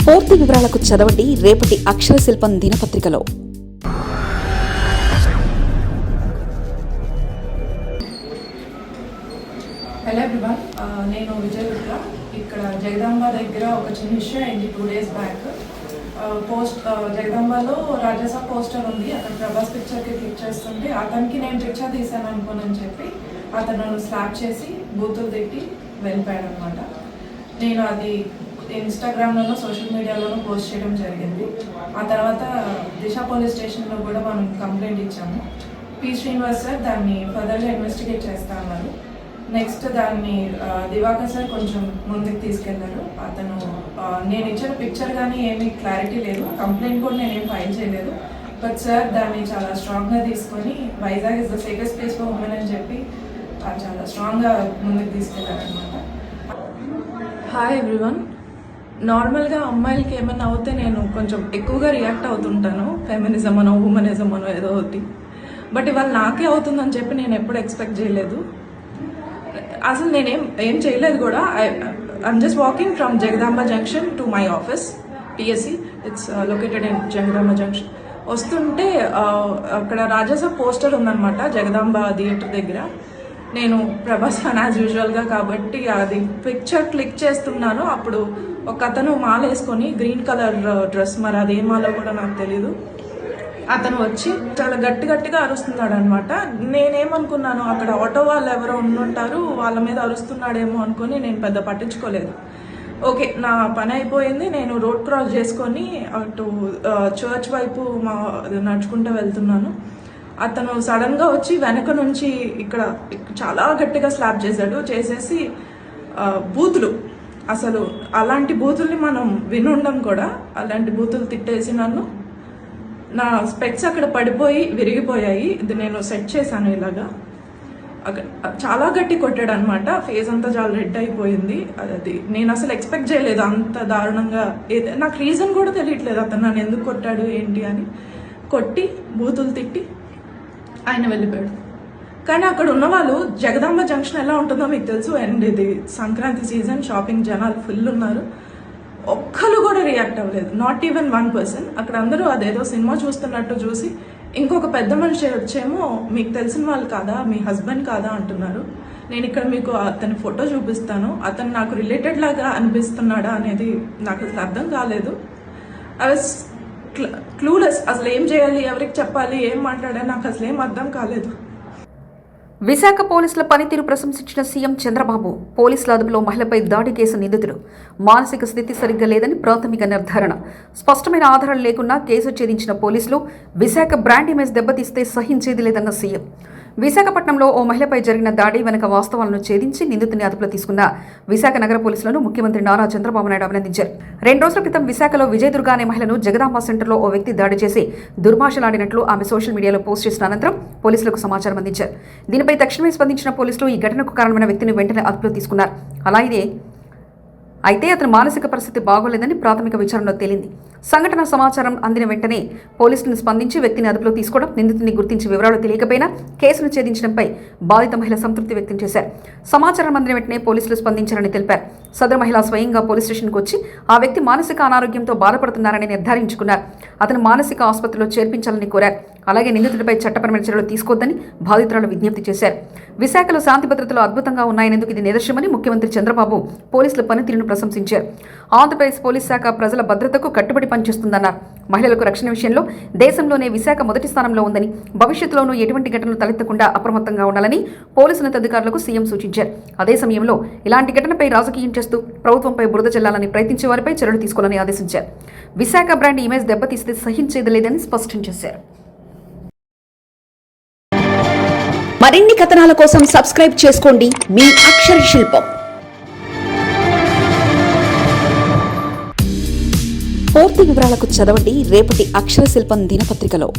పూర్తి వివరాలకు చదవండి రేపటి అక్షర శిల్పం దినపత్రికలో. హలో ఎవ్రీవన్, నేను విజయ్ గుప్తా. ఇక్కడ జగదాంబ దగ్గర ఒక చిన్న ఇష్యూ అయింది 2 days బ్యాక్. జగదాంబలో రాజాసాబ్ పోస్టర్ ఉంది, అక్కడ ప్రభాస్ పిక్చర్కి క్లిక్ చేస్తుంటే అతనికి నేను పిక్చర్ తీసాను అనుకోనని చెప్పి అతను స్లాప్ చేసి బూతులు తిట్టి వెళ్ళిపోయాడు అనమాట. నేను అది ఇన్స్టాగ్రామ్లోనూ సోషల్ మీడియాలోనూ పోస్ట్ చేయడం జరిగింది. ఆ తర్వాత దిశ పోలీస్ స్టేషన్లో కూడా మనం కంప్లైంట్ ఇచ్చాము. పి శ్రీనివాస్ సార్ దాన్ని ఫర్దర్గా ఇన్వెస్టిగేట్ చేస్తా అన్నారు. నెక్స్ట్ దాన్ని దివాకర్ సార్ కొంచెం ముందుకు తీసుకెళ్లారు. అతను నేను ఇచ్చిన పిక్చర్ కానీ ఏమీ క్లారిటీ లేదు, కంప్లైంట్ కూడా నేనేం ఫైల్ చేయలేదు. బట్ సార్ దాన్ని చాలా స్ట్రాంగ్గా తీసుకొని Vizag is the safest place for women అని చెప్పి చాలా స్ట్రాంగ్గా ముందుకు తీసుకెళ్లారనమాట. హాయ్ ఎవ్రీవన్, నార్మల్గా అమ్మాయిలకి ఏమైనా అవుతే నేను కొంచెం ఎక్కువగా రియాక్ట్ అవుతుంటాను, ఫెమినిజం అనో ఉమెనిజం అనో ఏదో ఒకటి. బట్ ఇవాళ నాకే అవుతుందని చెప్పి నేను ఎప్పుడు ఎక్స్పెక్ట్ చేయలేదు. అసలు నేనేం చేయలేదు కూడా. I'm just walking from Jagadamba junction to my office, PSC. It's located in Jagadamba junction. వస్తుంటే అక్కడ రాజాసాబ్ పోస్టర్ ఉందన్నమాట జగదాంబ థియేటర్ దగ్గర. నేను ప్రభాస్ ఫ్యాన్ యాజ్ యూజువల్గా కాబట్టి అది పిక్చర్ క్లిక్ చేస్తున్నాను. అప్పుడు ఒక అతను మాల వేసుకొని గ్రీన్ కలర్ డ్రెస్, మరి అది ఏ మాలో కూడా నాకు తెలీదు, అతను వచ్చి చాలా గట్టిగా అరుస్తున్నాడు అనమాట. నేనేమనుకున్నాను, అక్కడ ఆటో వాళ్ళు ఎవరో ఉండుంటారు, వాళ్ళ మీద అరుస్తున్నాడేమో అనుకుని నేను పెద్ద పట్టించుకోలేదు. ఓకే, నా పని అయిపోయింది. నేను రోడ్ క్రాస్ చేసుకొని అటు చర్చ్ వైపు నడుచుకుంటూ వెళ్తున్నాను. అతను సడన్గా వచ్చి వెనక నుంచి ఇక్కడ చాలా గట్టిగా స్లాప్ చేసేసి బూతులు, అసలు అలాంటి బూతుల్ని మనం వినుండం కూడా, అలాంటి బూతులు తిట్టేసి నన్ను, నా స్పెక్స్ అక్కడ పడిపోయి విరిగిపోయాయి. ఇది నేను సెట్ చేశాను ఇలాగా. అక్కడ చాలా గట్టి కొట్టాడు అనమాట. ఫేస్ అంతా చాలా రెడ్ అయిపోయింది. అది నేను అసలు ఎక్స్పెక్ట్ చేయలేదు అంత దారుణంగా. నాకు రీజన్ కూడా తెలియట్లేదు అతను నన్ను ఎందుకు కొట్టాడు ఏంటి అని. కొట్టి బూతులు తిట్టి ఆయన వెళ్ళిపోయాడు. కానీ అక్కడ ఉన్న వాళ్ళు, జగదాంబ జంక్షన్ ఎలా ఉంటుందో మీకు తెలుసు, అండ్ ఇది సంక్రాంతి సీజన్, షాపింగ్ జనాలు ఫుల్ ఉన్నారు. ఒక్కరు కూడా రియాక్ట్ అవ్వలేదు, నాట్ ఈవెన్ 1%. అక్కడ అందరూ అదేదో సినిమా చూస్తున్నట్టు చూసి, ఇంకొక పెద్ద మనిషి వచ్చేమో మీకు తెలిసిన వాళ్ళు కాదా, మీ హస్బెండ్ కాదా అంటున్నారు. నేను ఇక్కడ మీకు అతని ఫోటో చూపిస్తాను, అతను నాకు రిలేటెడ్ లాగా అనిపిస్తున్నాడా అనేది నాకు అసలు అర్థం కాలేదు. I was clueless. అసలు ఏం చేయాలి, ఎవరికి చెప్పాలి, ఏం మాట్లాడాలి, నాకు అసలు ఏం అర్థం కాలేదు. విశాఖ పోలీసుల పనితీరు ప్రశంసించిన సీఎం చంద్రబాబు, పోలీసుల అదుపులో మహిళపై దాడి కేసు నిందితుడు మానసిక స్థితి సరిగ్గా లేదని ప్రాథమిక నిర్ధారణ. స్పష్టమైన ఆధారాలు లేకున్నా కేసు ఛేదించిన పోలీసులు విశాఖ బ్రాండ్ ఇమేజ్ దెబ్బతీస్తే సహించేది లేదన్న సీఎం. విశాఖపట్నంలో ఓ మహిళపై జరిగిన దాడి వెనుక వాస్తవాలను ఛేదించి నిందితుని అదుపులో తీసుకున్న విశాఖ నగర పోలీసులను ముఖ్యమంత్రి నారా చంద్రబాబు నాయుడు అభినందించారు. 2 రోజుల క్రితం విశాఖలో విజయదుర్గ అనే మహిళను జగదాంబ సెంటర్లో ఓ వ్యక్తి దాడి చేసి దుర్భాషలాడినట్లు ఆమె సోషల్ మీడియాలో పోస్ట్ చేసిన అనంతరం పోలీసులకు సమాచారం అందించారు. దీనిపై తక్షణమే స్పందించిన పోలీసులు ఈ ఘటనకు కారణమైన వ్యక్తిని వెంటనే అదుపులో తీసుకున్నారు. అయితే అతని మానసిక పరిస్థితి బాగోలేదని ప్రాథమిక విచారణలో తేలింది. సంఘటన సమాచారం అందిన వెంటనే పోలీసులను స్పందించి వ్యక్తిని అదుపులో తీసుకోవడం, నిందితుని గుర్తించి వివరాలు తెలియకపోయినా కేసును ఛేదించడంపై బాధిత మహిళ సంతృప్తి వ్యక్తం చేశారు. సమాచారం అందిన వెంటనే పోలీసులు స్పందించారని తెలిపారు. సదరు మహిళ స్వయంగా పోలీస్ స్టేషన్కు వచ్చి ఆ వ్యక్తి మానసిక అనారోగ్యంతో బాధపడుతున్నారని నిర్ధారించుకున్నారు. అతను మానసిక ఆసుపత్రిలో చేర్పించాలని కోరారు. అలాగే నిందితుడిపై చట్టపరమైన చర్యలు తీసుకోవద్దని బాధితురాలు విజ్ఞప్తి చేశారు. విశాఖలో శాంతి భద్రతలు అద్భుతంగా ఉన్నాయనేందుకు ఇది నిదర్శనమని ముఖ్యమంత్రి చంద్రబాబు పోలీసుల పనితీరును ప్రశంసించారు. ఆంధ్రప్రదేశ్ పోలీస్ శాఖ ప్రజల భద్రతకు కట్టుబడి పనిచేస్తుందన్నారు. మహిళలకు రక్షణ విషయంలో దేశంలోనే విశాఖ మొదటి స్థానంలో ఉందని, భవిష్యత్తులోనూ ఎటువంటి ఘటనలు తలెత్తకుండా అప్రమత్తంగా ఉండాలని పోలీసు ఉన్నతాధికారులకు సీఎం సూచించారు. అదే సమయంలో ఇలాంటి ఘటనపై రాజకీయం చేస్తూ ప్రభుత్వంపై బురద చల్లాలని ప్రయత్నించే వారిపై చర్యలు తీసుకోవాలని ఆదేశించారు. విశాఖ బ్రాండ్ ఇమేజ్ దెబ్బతీస్తే సహించేది లేదని స్పష్టం చేశారు. మరిన్ని కథనాల కోసం సబ్స్క్రైబ్ చేసుకోండి మీ అక్షర శిల్పం. పూర్తి వివరాలకు చదవండి రేపటి అక్షర శిల్పం దినపత్రికలో.